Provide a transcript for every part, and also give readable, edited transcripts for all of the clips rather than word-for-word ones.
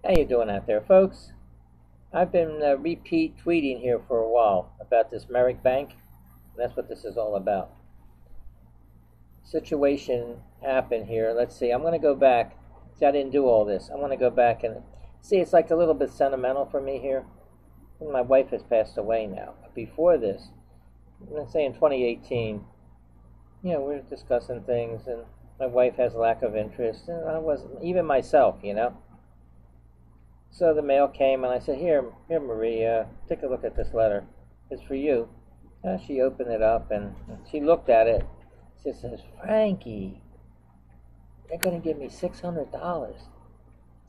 How you doing out there, folks? I've been repeat tweeting here for a while about this Merrick Bank. That's what this is all about. Situation happened here. Let's see. I'm going to go back. See, I didn't do all this. I'm going to go back and see. It's like a little bit sentimental for me here. My wife has passed away now. But before this, let's say in 2018, we're discussing things, and my wife has a lack of interest, and I wasn't even myself, So the mail came, and I said, here, Marie, take a look at this letter. It's for you. She opened it up, and she looked at it. She says, Frankie, they're going to give me $600. I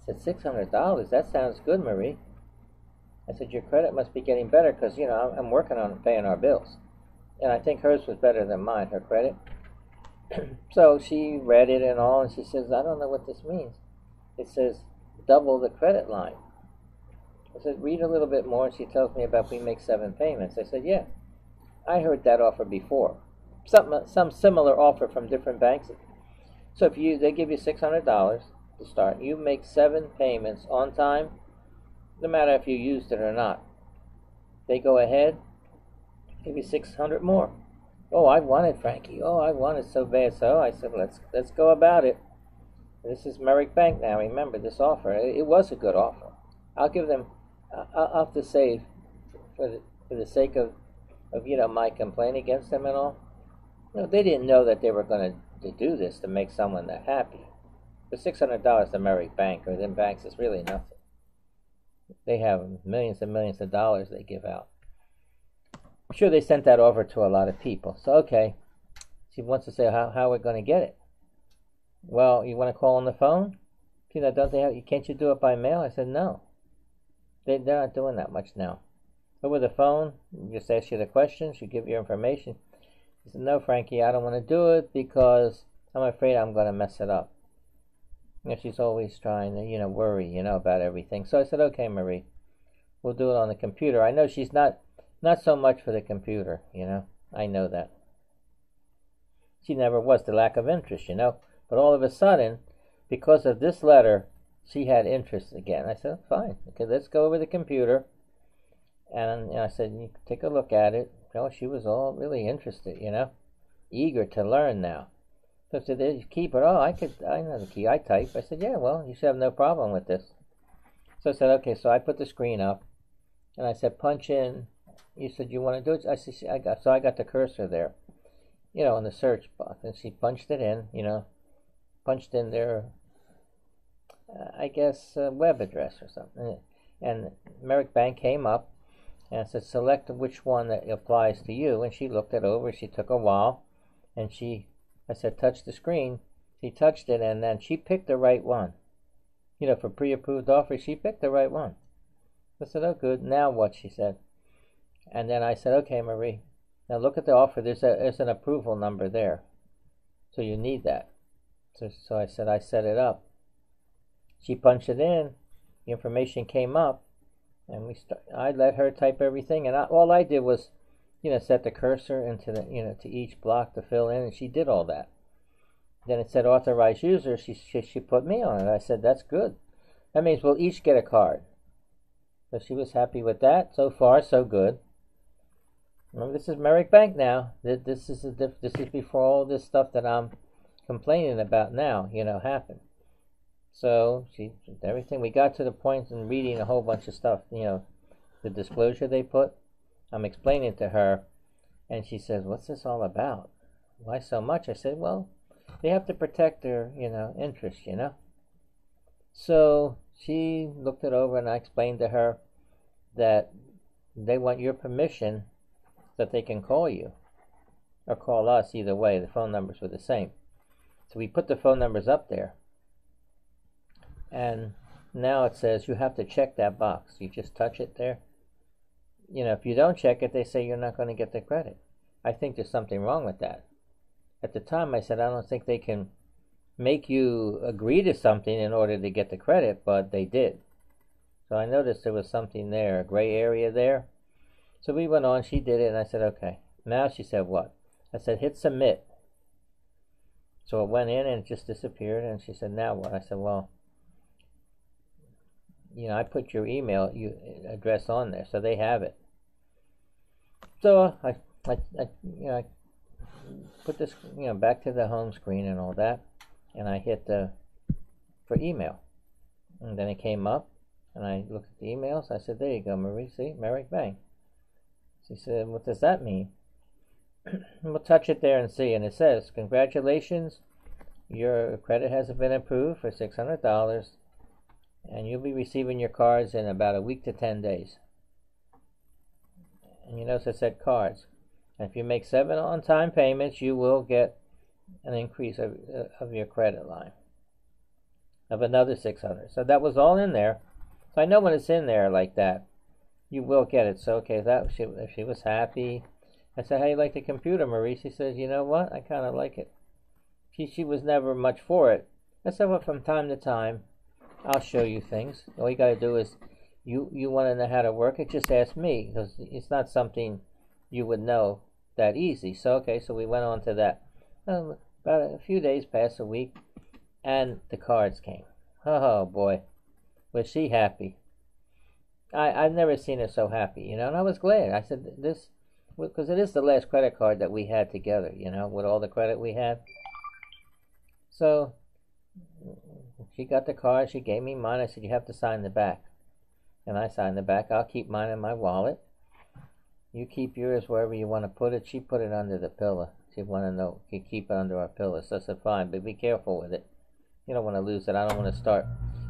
said, $600? That sounds good, Marie. I said, your credit must be getting better, because, I'm working on paying our bills. And I think hers was better than mine, her credit. So she read it and all, and she says, I don't know what this means. It says, double the credit line. I said, read a little bit more, and she tells me about we make 7 payments. I said, yeah, I heard that offer before. Some similar offer from different banks. So if they give you $600 to start, you make 7 payments on time, no matter if you used it or not. They go ahead, give you $600 more. Oh, I want it, Frankie. Oh, I want it so bad. So I said, let's go about it. This is Merrick Bank now. Remember this offer. It was a good offer. I'll give them. I'll have to say, for the sake of my complaint against them and all. They didn't know that they were going to do this to make someone that happy. For $600 to Merrick Bank or them banks is really nothing. They have millions and millions of dollars they give out. I'm sure they sent that over to a lot of people. So okay, she wants to say how we're going to get it. Well, you want to call on the phone? Don't they have? Can't you do it by mail? I said no. They're not doing that much now. Over the phone, just ask you the questions, you give your information. He said, no, Frankie, I don't want to do it because I'm afraid I'm going to mess it up. She's always trying to, worry, about everything. So I said, okay, Marie, we'll do it on the computer. I know she's not so much for the computer, I know that. She never was, the lack of interest, But all of a sudden, because of this letter, she had interest again. I said, fine, okay, let's go over the computer. And I said, you take a look at it. She was all really interested, eager to learn now. So I said, there's your keyboard. Oh, I know the key. I type. I said, yeah, well, you should have no problem with this. So I said, okay, so I put the screen up, and I said, punch in. You said, you want to do it? I said, I got the cursor there, in the search box, and she punched it in, punched in their, I guess, web address or something. And Merrick Bank came up, and I said, select which one that applies to you. And she looked it over. She took a while, and I said, touch the screen. She touched it, and then she picked the right one. For pre-approved offers, she picked the right one. I said, oh, good. Now what? She said. And then I said, okay, Marie, now look at the offer. There's an approval number there. So you need that. So I said, I set it up. She punched it in. The information came up. And I let her type everything, and all I did was, set the cursor into the, to each block to fill in, and she did all that. Then it said authorized user. She put me on it. I said, that's good. That means we'll each get a card. So she was happy with that. So far, so good. Remember, this is Merrick Bank now. This is before all this stuff that I'm complaining about now, happened. So everything, we got to the point in reading a whole bunch of stuff, the disclosure they put. I'm explaining to her, and she says, what's this all about? Why so much? I said, well, they have to protect their, interests, So she looked it over, and I explained to her that they want your permission that they can call you, or call us, either way. The phone numbers were the same. So we put the phone numbers up there. And now it says you have to check that box. You just touch it there. If you don't check it, they say you're not going to get the credit. I think there's something wrong with that. At the time, I said, I don't think they can make you agree to something in order to get the credit, but they did. So I noticed there was something there, a gray area there. So we went on, she did it, and I said, okay. Now she said, what? I said, hit submit. So it went in and it just disappeared, and she said, now what? I said, well, I put your email address on there, so they have it. So I put this, back to the home screen and all that, and I hit for email, and then it came up, and I looked at the emails. I said, "There you go, Marie. See, Merrick Bank." She said, "What does that mean?" We'll touch it there and see, and it says, "Congratulations, your credit has been approved for $600, and you'll be receiving your cards in about a week to 10 days." And you notice it said cards. And if you make 7 on-time payments, you will get an increase of your credit line of another $600. So that was all in there. So I know when it's in there like that, you will get it. So okay, if she was happy. I said, "How you like the computer, Marie?" She says, "You know what? I kind of like it." She was never much for it. I said, "Well, from time to time, I'll show you things. All you got to do is, you want to know how to work it, just ask me, because it's not something you would know that easy." So okay, so we went on to that. About a few days passed, a week, and the cards came. Oh boy, was she happy. I've never seen her so happy, and I was glad. I said, this, because it is the last credit card that we had together, with all the credit we had. So she got the card, she gave me mine. I said, "You have to sign the back." And I signed the back. "I'll keep mine in my wallet. You keep yours wherever you want to put it." She put it under the pillow. She wanted to know, "You keep it under our pillow." So I said, "Fine, but be careful with it. You don't want to lose it. I don't want to start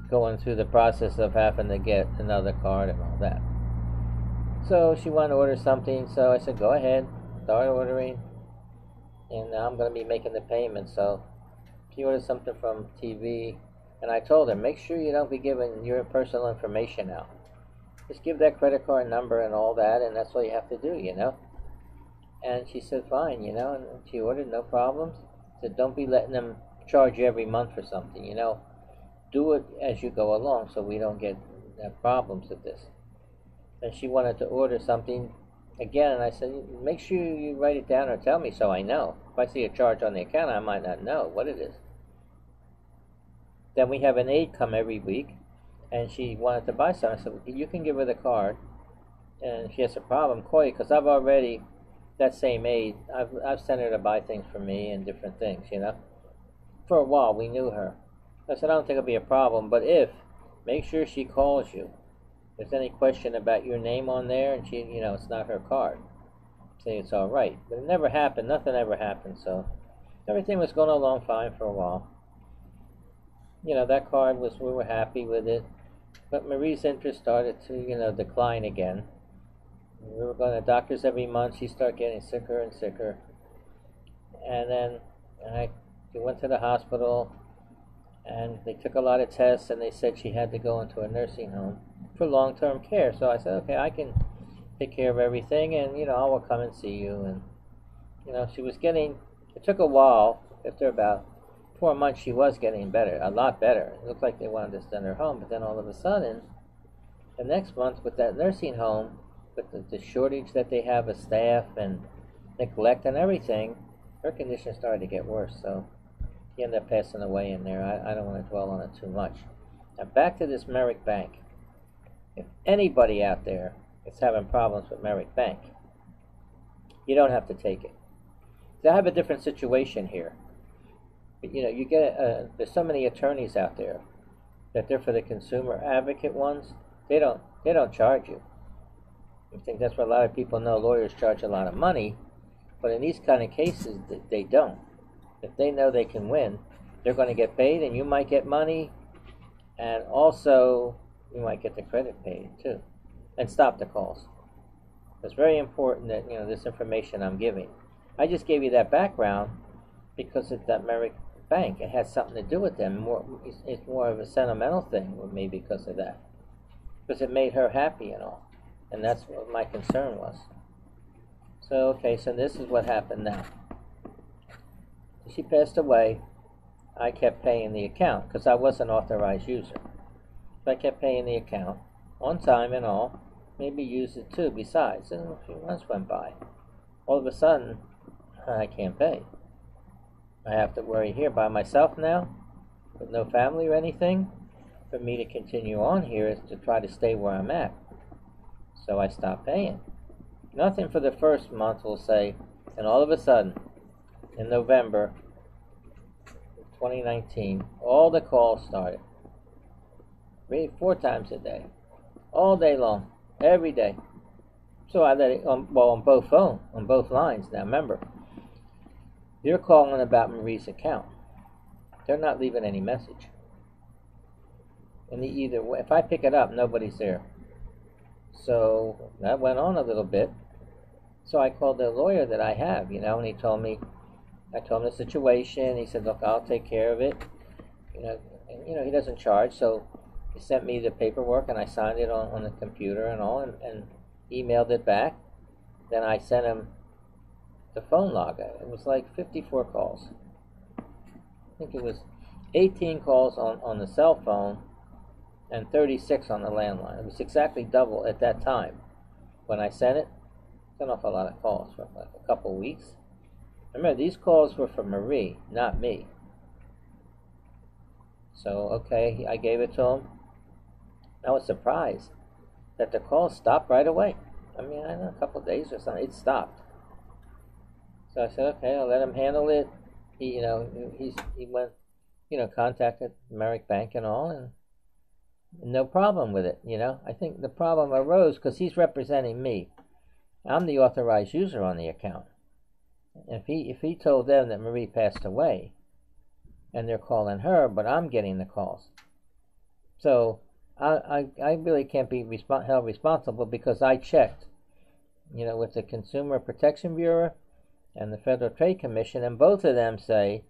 going through the process of having to get another card and all that." So she wanted to order something, so I said, "Go ahead, start ordering, and I'm going to be making the payment." So she ordered something from TV, and I told her, "Make sure you don't be giving your personal information out. Just give that credit card number and all that, and that's all you have to do, And she said, "Fine, and she ordered, no problems." Said, "Don't be letting them charge you every month for something, Do it as you go along so we don't get problems with this." And she wanted to order something again, and I said, "Make sure you write it down or tell me so I know. If I see a charge on the account, I might not know what it is." Then we have an aide come every week, and she wanted to buy something. I said, "You can give her the card, and if she has a problem, call you, because I've already, that same aide, I've sent her to buy things for me and different things, For a while, we knew her. I said, "I don't think it'll be a problem, but make sure she calls you. If there's any question about your name on there, and she, it's not her card, say it's all right." But it never happened. Nothing ever happened. So everything was going along fine for a while. That card we were happy with it. But Marie's interest started to, decline again. We were going to doctors every month. She started getting sicker and sicker. And then she went to the hospital, and they took a lot of tests, and they said she had to go into a nursing home for long-term care. So I said, "Okay, I can take care of everything, and, I will come and see you." And, she was getting, it took a while. After about 4 months, she was getting better, a lot better. It looked like they wanted to send her home, but then all of a sudden, the next month with that nursing home, with the shortage that they have of staff and neglect and everything, her condition started to get worse. So she ended up passing away in there. I don't want to dwell on it too much. Now back to this Merrick Bank. If anybody out there is having problems with Merrick Bank, you don't have to take it. So I have a different situation here. But, you get there's so many attorneys out there that they're for the consumer advocate ones. They don't charge you. I think that's what a lot of people know. Lawyers charge a lot of money, but in these kind of cases, they don't. If they know they can win, they're going to get paid, and you might get money, and also you might get the credit paid too. And stop the calls. It's very important that this information I'm giving. I just gave you that background because of that Merrick Bank. It has something to do with them. It's more of a sentimental thing with me because of that. Because it made her happy and all. And that's what my concern was. So, okay, so this is what happened now. She passed away. I kept paying the account because I was an authorized user. So I kept paying the account on time and all. Maybe used it too besides. And a few months went by. All of a sudden, I can't pay. I have to worry here by myself now, with no family or anything. for me to continue on here is to try to stay where I'm at. So I stopped paying. Nothing for the first month, we'll say, and all of a sudden, in November 2019, all the calls started. 3-4 times a day, all day long, every day. So I let it on both lines. Now remember, they're calling about Marie's account. They're not leaving any message. And either way, if I pick it up, nobody's there. So that went on a little bit. So I called the lawyer that I have, and he told me, I told him the situation. He said, look, I'll take care of it. And he doesn't charge, so he sent me the paperwork and I signed it on the computer and all, and emailed it back. Then I sent him the phone log. It was like 54 calls. I think it was 18 calls on the cell phone and 36 on the landline. It was exactly double at that time. When I sent it, an awful lot of calls for like a couple weeks. Remember, these calls were for Marie, not me. So, okay, I gave it to him. I was surprised that the calls stopped right away. I mean, I don't know, a couple of days or something, it stopped. So I said, okay, I'll let him handle it. He went, contacted Merrick Bank and all, and no problem with it. I think the problem arose because he's representing me. I'm the authorized user on the account. If he told them that Marie passed away, and they're calling her, but I'm getting the calls, so I really can't be held responsible because I checked, with the Consumer Protection Bureau and the Federal Trade Commission, and both of them say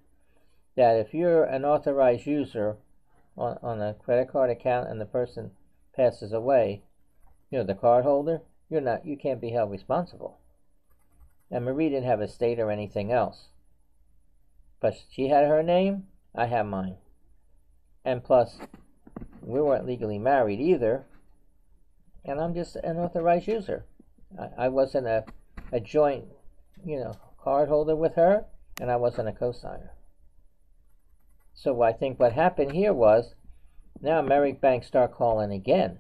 that if you're an authorized user on a credit card account and the person passes away, the card holder, you can't be held responsible. And Marie didn't have a estate or anything else, but she had her name, I have mine, and plus we weren't legally married either, and I'm just an authorized user. I wasn't a joint card holder with her, and I wasn't a co-signer. So I think what happened here was, now Merrick Bank start calling again.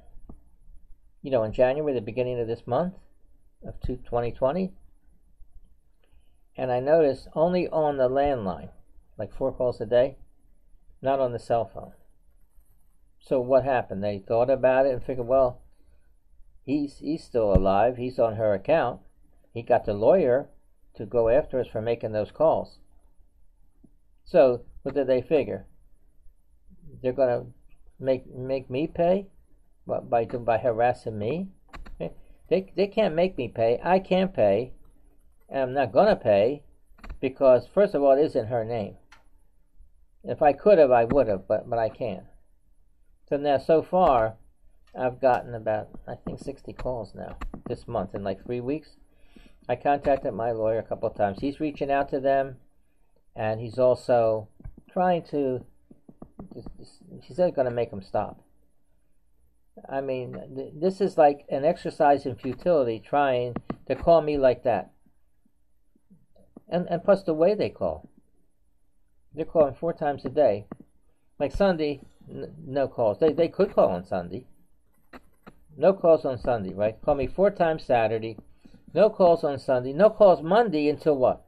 In January, the beginning of this month of 2020, and I noticed only on the landline, like 4 calls a day, not on the cell phone. So what happened? They thought about it and figured, well, he's still alive. He's on her account. He got the lawyer to go after us for making those calls. So what did they figure? They're going to make me pay by harassing me. They can't make me pay. I can't pay. And I'm not going to pay because, first of all, it isn't her name. If I could have, I would have, but I can't. So now, so far, I've gotten about, I think, 60 calls now this month in like 3 weeks. I contacted my lawyer a couple of times. He's reaching out to them, and he's also trying to, he said, going to make them stop. I mean, this is like an exercise in futility, trying to call me like that. And plus the way they call. They're calling 4 times a day. Like Sunday, no calls. They could call on Sunday. No calls on Sunday, right? Call me 4 times Saturday. No calls on Sunday. No calls Monday until what?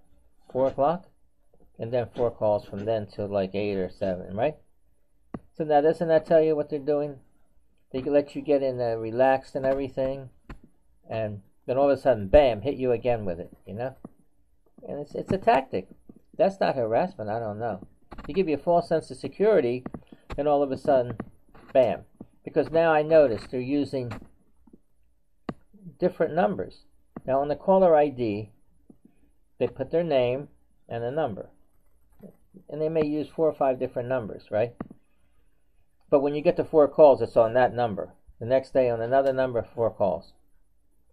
4 o'clock? And then 4 calls from then till like 8 or 7, right? So now doesn't that tell you what they're doing? They can let you get in relaxed and everything. And then all of a sudden, bam, hit you again with it, And it's a tactic. That's not harassment, I don't know. They give you a false sense of security, and all of a sudden, bam. Because now I notice they're using different numbers. Now on the caller ID, they put their name and a number. And they may use 4 or 5 different numbers, right? But when you get to 4 calls, it's on that number. The next day on another number, 4 calls.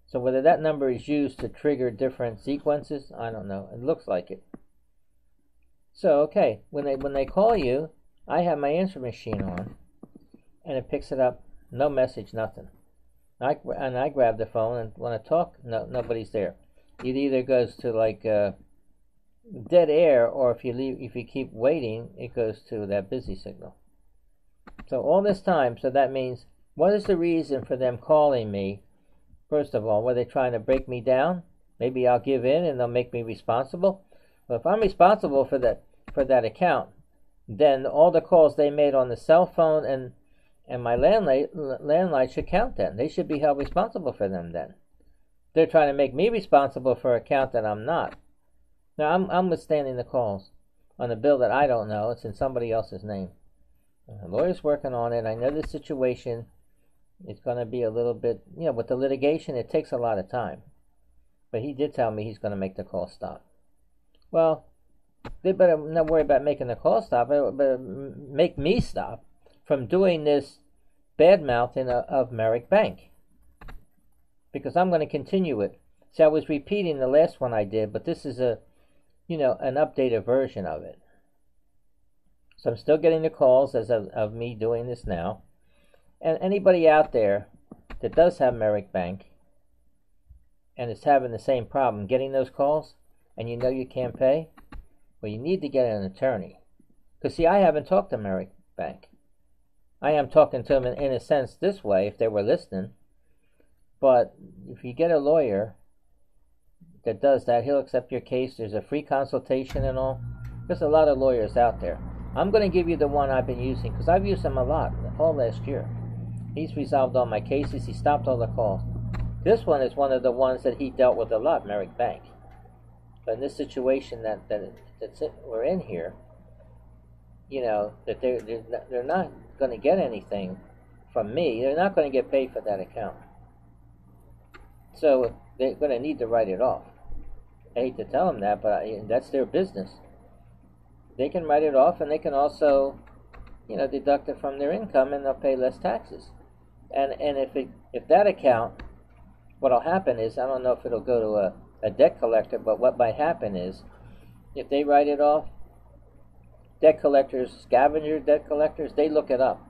So whether that number is used to trigger different sequences, I don't know. It looks like it. So, okay, when they call you, I have my answer machine on, and it picks it up. No message, nothing. And I grab the phone and want to talk. No, nobody's there. It either goes to like dead air, or if you keep waiting, it goes to that busy signal. So all this time, so that means, what is the reason for them calling me? First of all, were they trying to break me down? Maybe I'll give in and they'll make me responsible. Well, if I'm responsible for that account, then all the calls they made on the cell phone and my landline should count then. They should be held responsible for them then. They're trying to make me responsible for an account that I'm not. Now, I'm withstanding the calls on a bill that I don't know. It's in somebody else's name. The lawyer's working on it. I know the situation is going to be a little bit, with the litigation, it takes a lot of time. But he did tell me he's going to make the call stop. Well, they better not worry about making the call stop, but make me stop from doing this badmouthing of Merrick Bank. Because I'm going to continue it. See, I was repeating the last one I did, but this is an updated version of it. So I'm still getting the calls as of me doing this now. And anybody out there that does have Merrick Bank and is having the same problem getting those calls, and you know you can't pay, well, you need to get an attorney. Because, see, I haven't talked to Merrick Bank. I am talking to them in a sense this way, if they were listening. But if you get a lawyer that does that, he'll accept your case. There's a free consultation and all. There's a lot of lawyers out there. I'm going to give you the one I've been using, because I've used him a lot all last year. He's resolved all my cases. He stopped all the calls. This one is one of the ones that he dealt with a lot, Merrick Bank. But in this situation we're in here, that they're not going to get anything from me. They're not going to get paid for that account. So they're going to need to write it off. I hate to tell them that, but that's their business. They can write it off, and they can also, deduct it from their income, and they'll pay less taxes. And if that account, what'll happen is, I don't know if it'll go to a debt collector, but what might happen is, if they write it off, debt collectors, scavenger debt collectors, they look it up.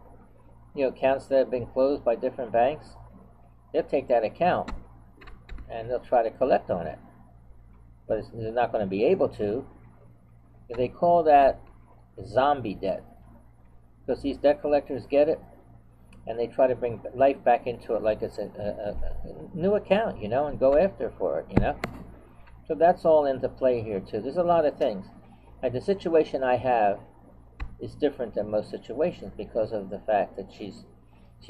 Accounts that have been closed by different banks, they'll take that account and they'll try to collect on it. But they're not going to be able to. They call that zombie debt. Because these debt collectors get it and they try to bring life back into it like it's a new account, and go after for it, So that's all into play here too. There's a lot of things. Like the situation I have is different than most situations because of the fact that she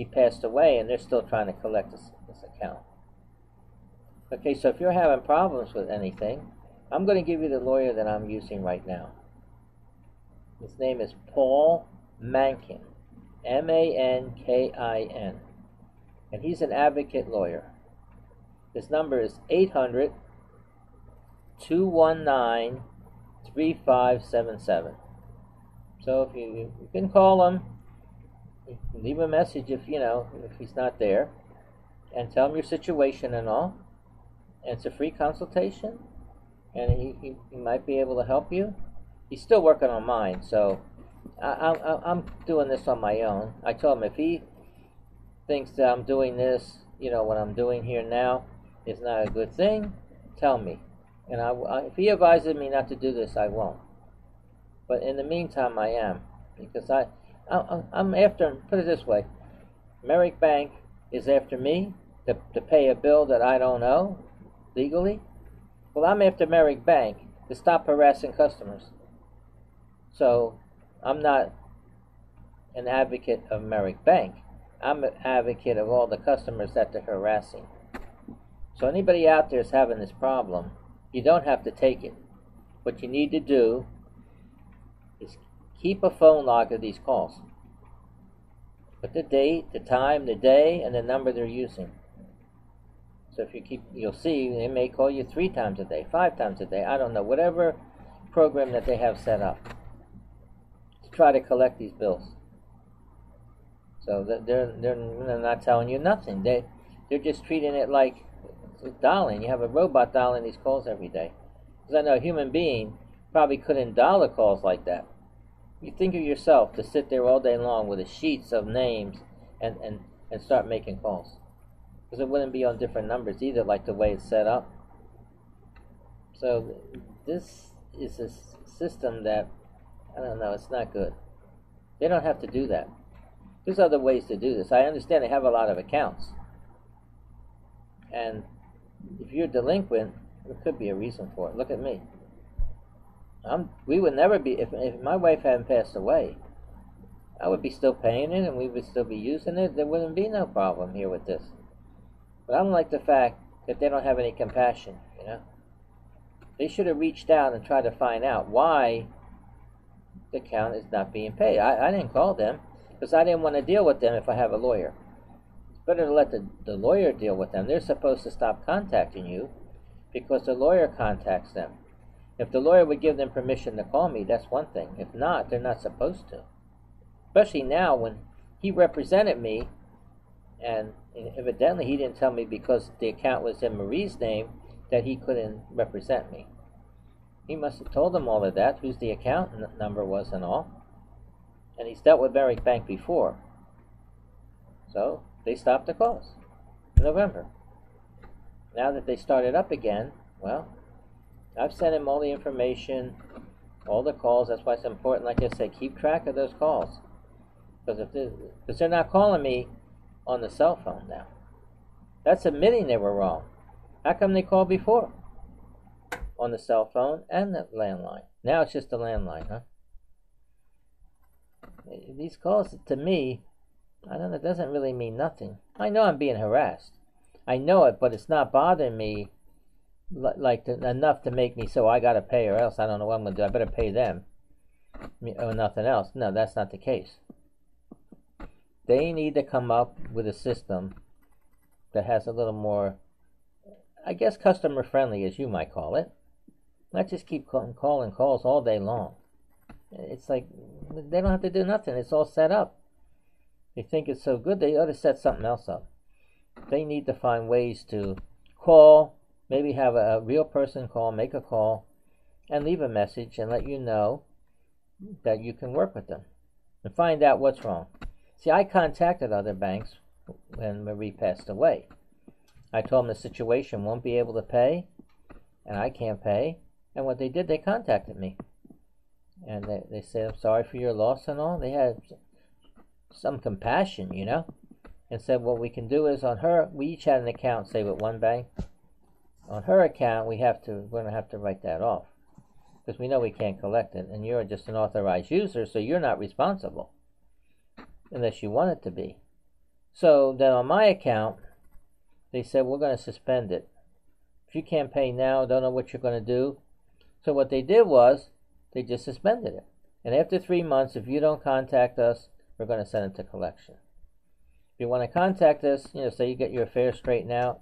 passed away and they're still trying to collect this account. Okay, so if you're having problems with anything, I'm going to give you the lawyer that I'm using right now. His name is Paul Mankin, M-A-N-K-I-N, and he's an advocate lawyer. His number is 800-219-3577. So if you can call him, you can leave a message if he's not there, and tell him your situation and all. And it's a free consultation, and he might be able to help you. He's still working on mine, so I'm doing this on my own. I told him if he thinks that I'm doing this, what I'm doing here now is not a good thing, tell me. And if he advises me not to do this, I won't. But in the meantime, I am. Because I'm after, put it this way, Merrick Bank is after me to pay a bill that I don't owe legally. Well, I'm after Merrick Bank to stop harassing customers. So I'm not an advocate of Merrick Bank. I'm an advocate of all the customers that they're harassing. So anybody out there is having this problem, you don't have to take it. What you need to do is keep a phone log of these calls. Put the date, the time, the day, and the number they're using. So if you keep, you'll see they may call you 3 times a day, 5 times a day, I don't know, whatever program that they have set up to try to collect these bills. So they're not telling you nothing. They're just treating it like dialing. You have a robot dialing these calls every day. Because I know a human being probably couldn't dial the calls like that. You think of yourself to sit there all day long with the sheets of names and start making calls. Because it wouldn't be on different numbers either, like the way it's set up. So this is a system that, I don't know, it's not good. They don't have to do that. There's other ways to do this. I understand they have a lot of accounts. And if you're delinquent, there could be a reason for it. Look at me. We would never be, if my wife hadn't passed away, I would be still paying it and we would still be using it. There wouldn't be no problem here with this. But I don't like the fact that they don't have any compassion, you know. They should have reached out and tried to find out why the account is not being paid. I didn't call them because I didn't want to deal with them if I have a lawyer. It's better to let the lawyer deal with them. They're supposed to stop contacting you because the lawyer contacts them. If the lawyer would give them permission to call me, that's one thing. If not, they're not supposed to. Especially now when he represented me, and evidently he didn't tell me because the account was in Marie's name that he couldn't represent me. He must have told them all of that, whose the account number was and all. And he's dealt with Merrick Bank before. So they stopped the calls in November. Now that they started up again, well, I've sent him all the information, all the calls. That's why it's important, like I said, keep track of those calls. Because they're not calling me on the cell phone now. That's admitting they were wrong. How come they called before? On the cell phone and the landline. Now it's just the landline, huh? These calls, to me, I don't know, it doesn't really mean nothing. I know I'm being harassed. I know it, but it's not bothering me enough to make me so I got to pay or else I don't know what I'm going to do. I better pay them or nothing else. No, that's not the case. They need to come up with a system that has a little more, I guess, customer friendly, as you might call it. Not just keep calling calls all day long. It's like they don't have to do nothing. It's all set up. They think it's so good, they ought to set something else up. They need to find ways to call, maybe have a real person call, make a call, and leave a message and let you know that you can work with them and find out what's wrong. See, I contacted other banks when Marie passed away. I told them the situation, won't be able to pay, and I can't pay. And what they did, they contacted me. And they said, I'm sorry for your loss and all. They had some compassion, you know, and said what we can do is on her, we each had an account, say, with one bank. On her account, we're going to have to write that off because we know we can't collect it, and you're just an authorized user, so you're not responsible unless you want it to be. So then on my account, they said, we're going to suspend it. If you can't pay now, don't know what you're going to do. So what they did was, they just suspended it. And after 3 months, if you don't contact us, we're going to send it to collection. If you want to contact us, you know, say you get your affairs straightened out,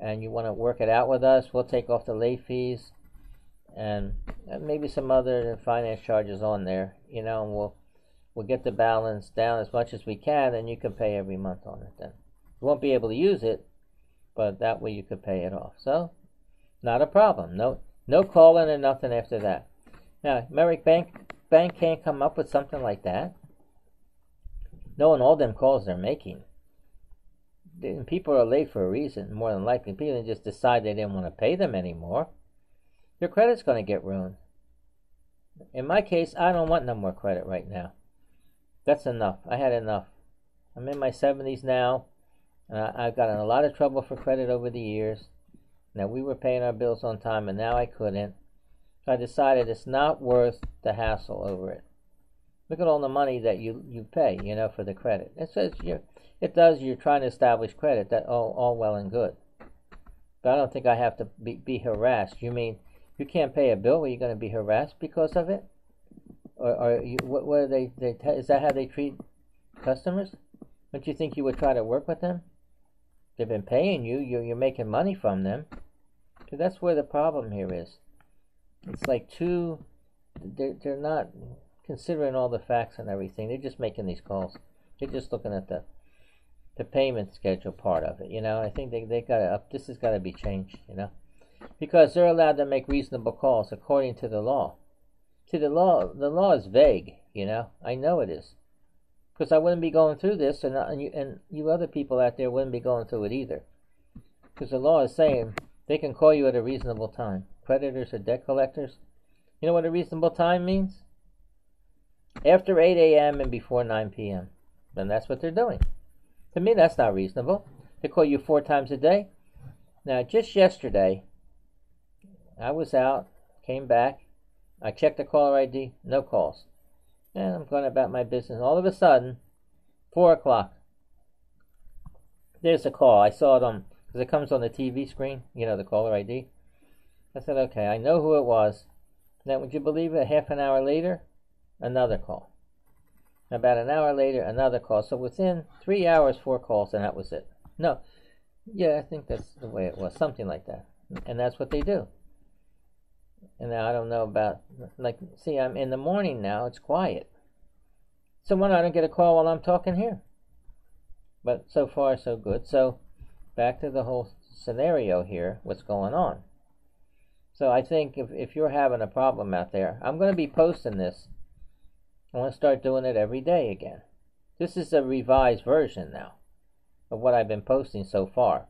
and you want to work it out with us, we'll take off the late fees, and maybe some other finance charges on there, you know, and we'll get the balance down as much as we can, and you can pay every month on it then. You won't be able to use it, but that way you could pay it off. So, not a problem. No calling or nothing after that. Now, Merrick Bank can't come up with something like that. Knowing all them calls they're making. People are late for a reason, more than likely. People didn't just decide they didn't want to pay them anymore. Your credit's going to get ruined. In my case, I don't want no more credit right now. That's enough. I had enough. I'm in my 70s now. I've gotten in a lot of trouble for credit over the years. Now, we were paying our bills on time, and now I couldn't. So I decided it's not worth the hassle over it. Look at all the money that you pay, you know, for the credit. It says you're trying to establish credit. That all well and good. But I don't think I have to be harassed. You mean you can't pay a bill? Are you going to be harassed because of it? Or what are they? Is that how they treat customers? Don't you think you would try to work with them? They've been paying you. You're making money from them. So that's where the problem here is. It's like they're not considering all the facts and everything. They're just making these calls. They're just looking at the payment schedule part of it. You know, I think they got to this has got to be changed. You know, because they're allowed to make reasonable calls according to the law. See, the law is vague. You know, I know it is. Because I wouldn't be going through this, and you other people out there wouldn't be going through it either. Because the law is saying they can call you at a reasonable time. Creditors or debt collectors. You know what a reasonable time means? After 8 a.m. and before 9 p.m. And that's what they're doing. To me, that's not reasonable. They call you 4 times a day. Now, just yesterday, I was out, came back, I checked the caller ID, no calls. And I'm going about my business. All of a sudden, 4 o'clock, there's a call. I saw it on, because it comes on the TV screen, the caller ID. I said, okay, I know who it was. Now, would you believe it, half an hour later, another call. About an hour later, another call. So within 3 hours, 4 calls, and that was it. No, yeah, I think that's the way it was, something like that. And that's what they do. And now I don't know about, see, I'm in the morning now, it's quiet. So when I don't get a call while I'm talking here. But so far, so good. So back to the whole scenario here, what's going on. So I think if you're having a problem out there, I'm going to be posting this. I want to start doing it every day again. This is a revised version now of what I've been posting so far.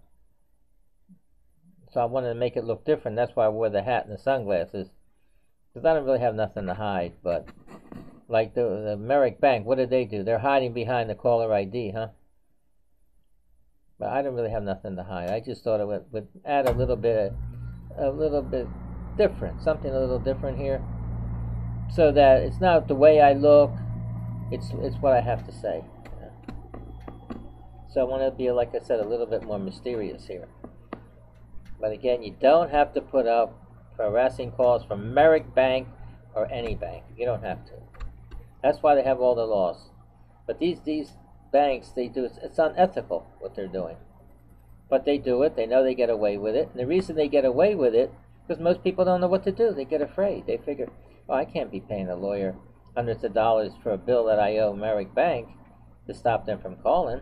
So I wanted to make it look different. That's why I wore the hat and the sunglasses. Because I don't really have nothing to hide. But like the Merrick Bank, what did they do? They're hiding behind the caller ID, huh? But I don't really have nothing to hide. I just thought it would add a little bit different. Something a little different here. So that it's not the way I look, it's what I have to say. So I want to be, like I said, a little bit more mysterious here. But again, you don't have to put up harassing calls from Merrick Bank or any bank. You don't have to. That's why they have all the laws. But these banks, they do it's unethical what they're doing. But they do it. They know they get away with it. And the reason they get away with it, because most people don't know what to do. They get afraid. They figure, oh, I can't be paying a lawyer hundreds of dollars for a bill that I owe Merrick Bank to stop them from calling.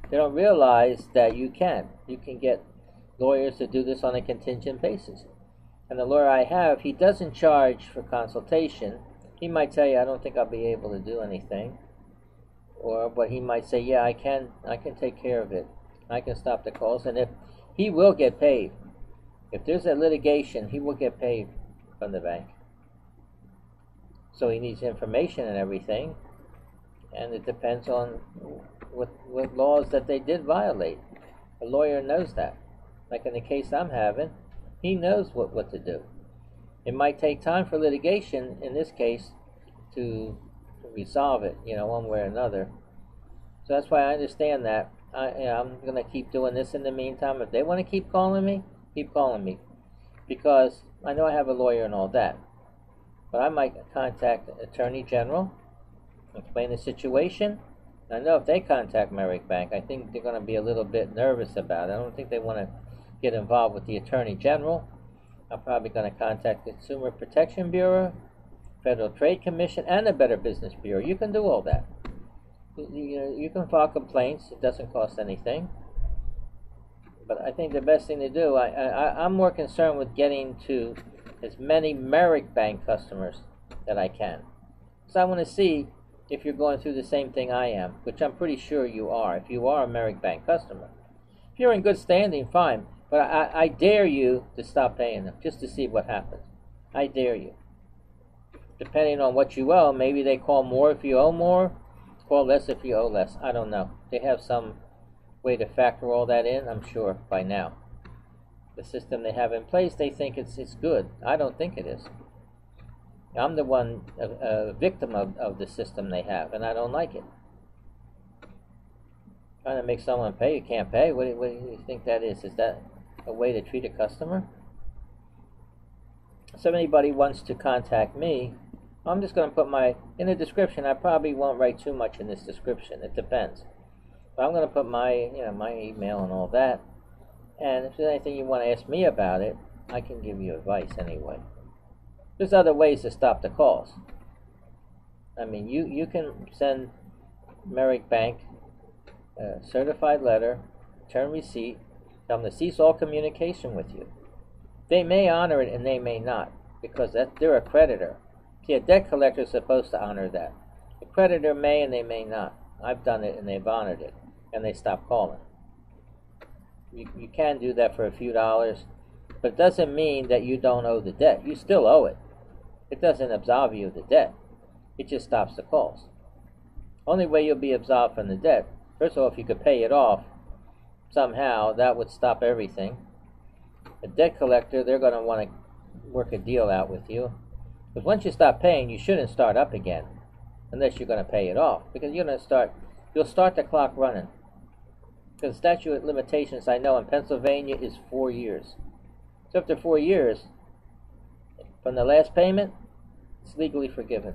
They don't realize that you can. You can get lawyers to do this on a contingent basis. And the lawyer I have, he doesn't charge for consultation. He might tell you, I don't think I'll be able to do anything. But he might say, yeah, I can take care of it. I can stop the calls. And if he will get paid. If there's a litigation, he will get paid from the bank. So he needs information and everything. And it depends on what laws that they did violate. A lawyer knows that. Like in the case I'm having, he knows what to do. It might take time for litigation, in this case, to resolve it, one way or another. So that's why I understand that. I'm going to keep doing this in the meantime. If they want to keep calling me, keep calling me. Because I know I have a lawyer and all that. But I might contact Attorney General, explain the situation. I know if they contact Merrick Bank, I think they're going to be a little bit nervous about it. I don't think they want to get involved with the Attorney General. I'm probably going to contact the Consumer Protection Bureau, Federal Trade Commission, and the Better Business Bureau. You can do all that. You can file complaints. It doesn't cost anything. But I think the best thing to do, I'm more concerned with getting to as many Merrick Bank customers that I can. So I want to see if you're going through the same thing I am, which I'm pretty sure you are, if you are a Merrick Bank customer. If you're in good standing, fine. But I dare you to stop paying them, just to see what happens. I dare you. Depending on what you owe, maybe they call more if you owe more, call less if you owe less. I don't know. They have some way to factor all that in, I'm sure, by now. The system they have in place, they think it's good. I don't think it is. I'm the one, a victim of the system they have, and I don't like it. Trying to make someone pay, you can't pay? What do you think that is? Is that a way to treat a customer? So if anybody wants to contact me, I'm just going to put in the description. I probably won't write too much in this description. It depends. But I'm going to put my email and all that. And if there's anything you want to ask me about it, I can give you advice anyway. There's other ways to stop the calls. I mean, you can send Merrick Bank a certified letter, return receipt, tell them to cease all communication with you. They may honor it and they may not, because they're a creditor. See, a debt collector is supposed to honor that. The creditor may and they may not. I've done it and they've honored it, and they stop calling. You can do that for a few dollars, but it doesn't mean that you don't owe the debt. You still owe it. It doesn't absolve you of the debt. It just stops the calls. Only way you'll be absolved from the debt, first of all, if you could pay it off somehow, that would stop everything. A debt collector, they're going to want to work a deal out with you. Because once you stop paying, you shouldn't start up again, unless you're going to pay it off. Because you'll start the clock running. Because statute of limitations, I know in Pennsylvania, is 4 years. So after 4 years, from the last payment, it's legally forgiven.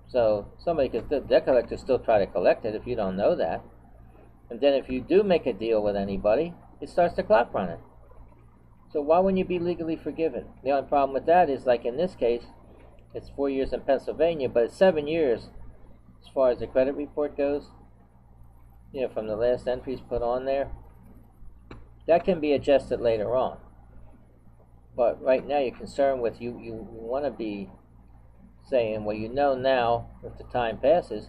So the debt collector still try to collect it if you don't know that. And then if you do make a deal with anybody, it starts the clock running. So why wouldn't you be legally forgiven? The only problem with that is, like in this case, it's 4 years in Pennsylvania, but it's 7 years as far as the credit report goes. You know, from the last entries put on there. That can be adjusted later on. But right now you're concerned with, you want to be saying, well, you know now, if the time passes,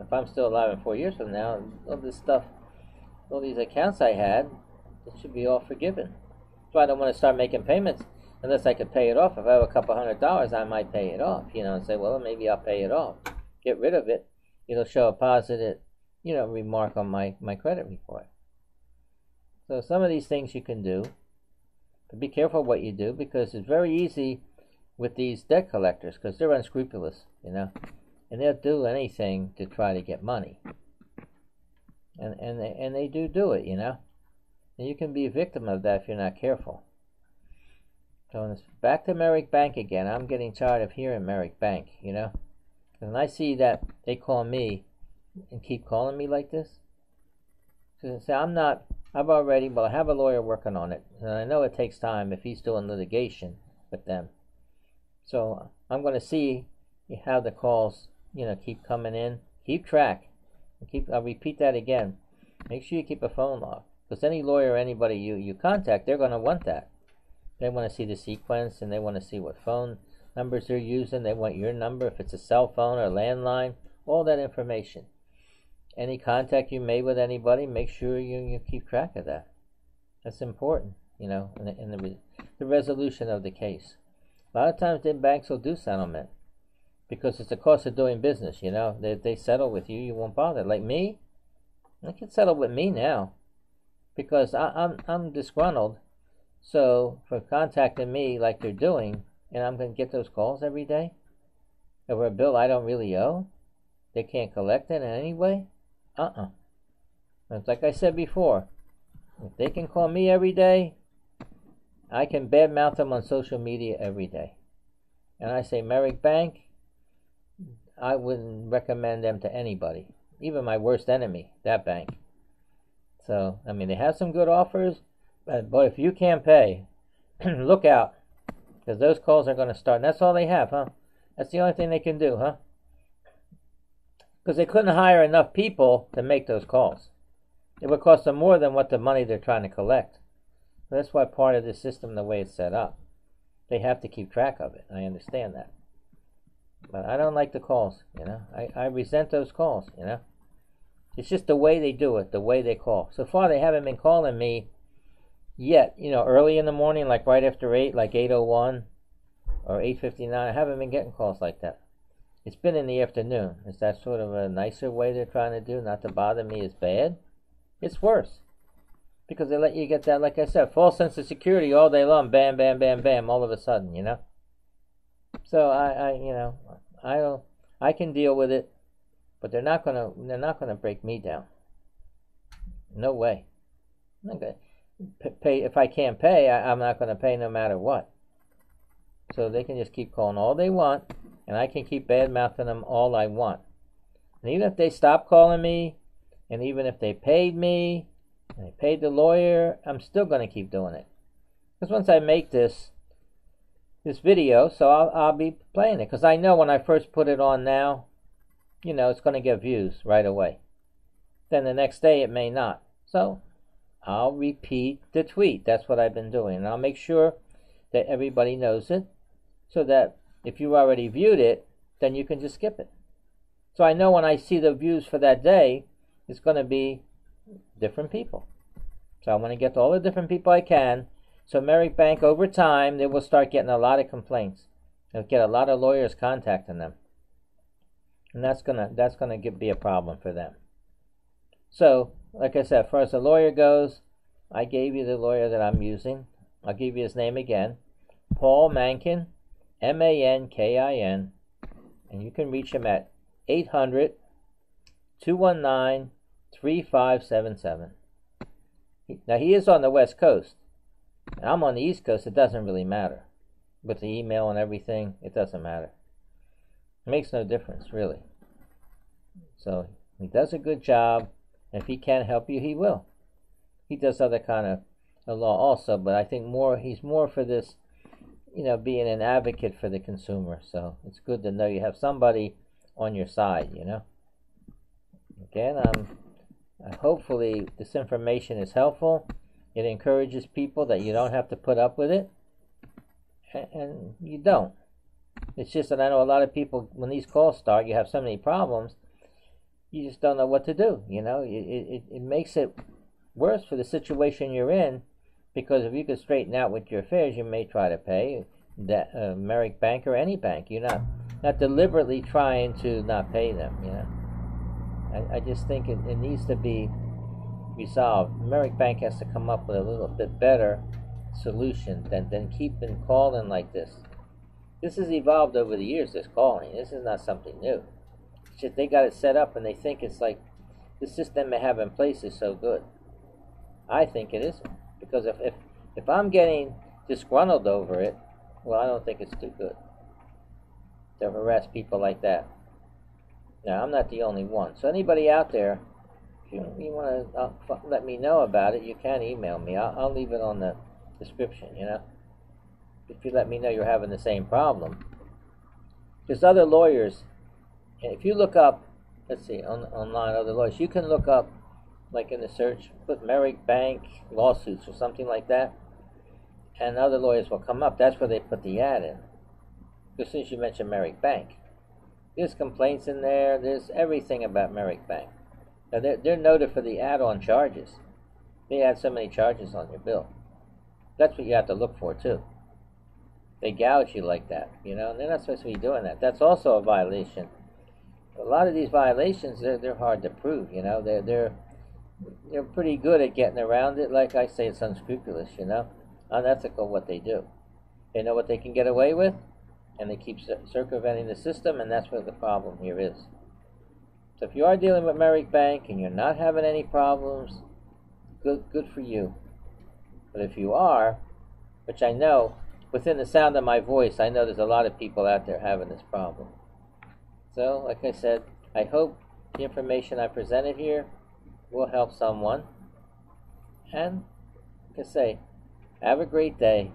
if I'm still alive in 4 years from now, all this stuff, all these accounts I had, it should be all forgiven. So I don't want to start making payments unless I could pay it off. If I have a couple $100, I might pay it off, you know, and say, well, maybe I'll pay it off. Get rid of it. It'll show a positive, you know, remark on my credit report. So some of these things you can do, but be careful what you do, because it's very easy with these debt collectors, because they're unscrupulous, you know, and they'll do anything to try to get money, and they do it, you know, and you can be a victim of that if you're not careful. So back to Merrick Bank again. I'm getting tired of hearing Merrick Bank, you know, and I see that they call me and keep calling me like this. So say, I have a lawyer working on it, and I know it takes time if he's doing litigation with them. So I'm going to see how the calls, you know, keep coming in. Keep track. I'll repeat that again. Make sure you keep a phone log, because any lawyer or anybody you contact, they're going to want that. They want to see the sequence, and they want to see what phone numbers they're using. They want your number, if it's a cell phone or landline, all that information. Any contact you made with anybody, make sure you keep track of that. That's important, you know, in the resolution of the case. A lot of times the banks will do settlement because it's the cost of doing business, you know. They settle with you, you won't bother. Like me, they can settle with me now because I'm disgruntled. So for contacting me like they're doing, and I'm going to get those calls every day over a bill I don't really owe, they can't collect it in any way. It's like I said before, if they can call me every day, I can badmouth them on social media every day. And I say, Merrick Bank, I wouldn't recommend them to anybody, even my worst enemy, that bank. So, I mean, they have some good offers, but if you can't pay, look out, because those calls are going to start. And that's all they have, huh? That's the only thing they can do, huh? Because they couldn't hire enough people to make those calls. It would cost them more than what the money they're trying to collect. That's why part of the system, the way it's set up, they have to keep track of it. I understand that. But I don't like the calls, you know. I resent those calls, you know. It's just the way they do it, the way they call. So far, they haven't been calling me yet, you know, early in the morning, like right after 8, like 8:01 or 8:59. I haven't been getting calls like that. It's been in the afternoon. Is that sort of a nicer way they're trying to do, not to bother me is bad? It's worse. Because they let you get that, like I said, false sense of security all day long, bam, bam, bam, bam, all of a sudden, you know. So I can deal with it, but they're not gonna break me down. No way. I'm not gonna pay if I can't pay. I'm not gonna pay no matter what. So they can just keep calling all they want, and I can keep bad-mouthing them all I want. And even if they stop calling me, and even if they paid me, and they paid the lawyer, I'm still going to keep doing it. Because once I make this video, so I'll be playing it. Because I know when I first put it on now, you know, it's going to get views right away. Then the next day it may not. So I'll repeat the tweet. That's what I've been doing. And I'll make sure that everybody knows it, so that if you already viewed it, then you can just skip it. So I know when I see the views for that day, it's going to be different people. So I want to get to all the different people I can. So Merrick Bank, over time, they will start getting a lot of complaints. They'll get a lot of lawyers contacting them. and that's gonna be a problem for them. So, like I said, as far as the lawyer goes, I gave you the lawyer that I'm using. I'll give you his name again, Paul Mankin, Mankin, and you can reach him at 800-219-3577. Now, he is on the West Coast, and I'm on the East Coast. It doesn't really matter. With the email and everything, it doesn't matter. It makes no difference, really. So, he does a good job. If he can help you, he will. He does other kind of law also, but I think he's more for this, being an advocate for the consumer. So it's good to know you have somebody on your side, Again, hopefully this information is helpful. It encourages people that you don't have to put up with it, and you don't. It's just that I know a lot of people, when these calls start, you have so many problems, you just don't know what to do. It makes it worse for the situation you're in, because if you could straighten out with your affairs, you may try to pay that Merrick Bank or any bank. You're not deliberately trying to not pay them. I just think it needs to be resolved. Merrick Bank has to come up with a little bit better solution than keeping calling like this. This has evolved over the years, this calling. This is not something new. It's just they got it set up and they think it's like the system they have in place is so good. I think it isn't. Because if I'm getting disgruntled over it, well, I don't think it's too good to harass people like that. Now, I'm not the only one. So anybody out there, if you want to let me know about it, you can email me. I'll leave it on the description, If you let me know you're having the same problem. There's other lawyers, and if you look up, let's see, online, other lawyers, you can look up, like in the search, put Merrick Bank lawsuits or something like that, and other lawyers will come up. That's where they put the ad in. As soon as you mention Merrick Bank, there's complaints in there. There's everything about Merrick Bank. Now they're noted for the add-on charges. They add so many charges on your bill. That's what you have to look for too. They gouge you like that, and they're not supposed to be doing that. That's also a violation. A lot of these violations, they're hard to prove. They're pretty good at getting around it. Like I say, it's unscrupulous. Unethical what they do. They know what they can get away with, and they keep circumventing the system, and that's what the problem here is. So if you are dealing with Merrick Bank and you're not having any problems, good for you. But if you are, which I know, within the sound of my voice, I know there's a lot of people out there having this problem. So, like I said, I hope the information I presented here will help someone. And, like I say, have a great day.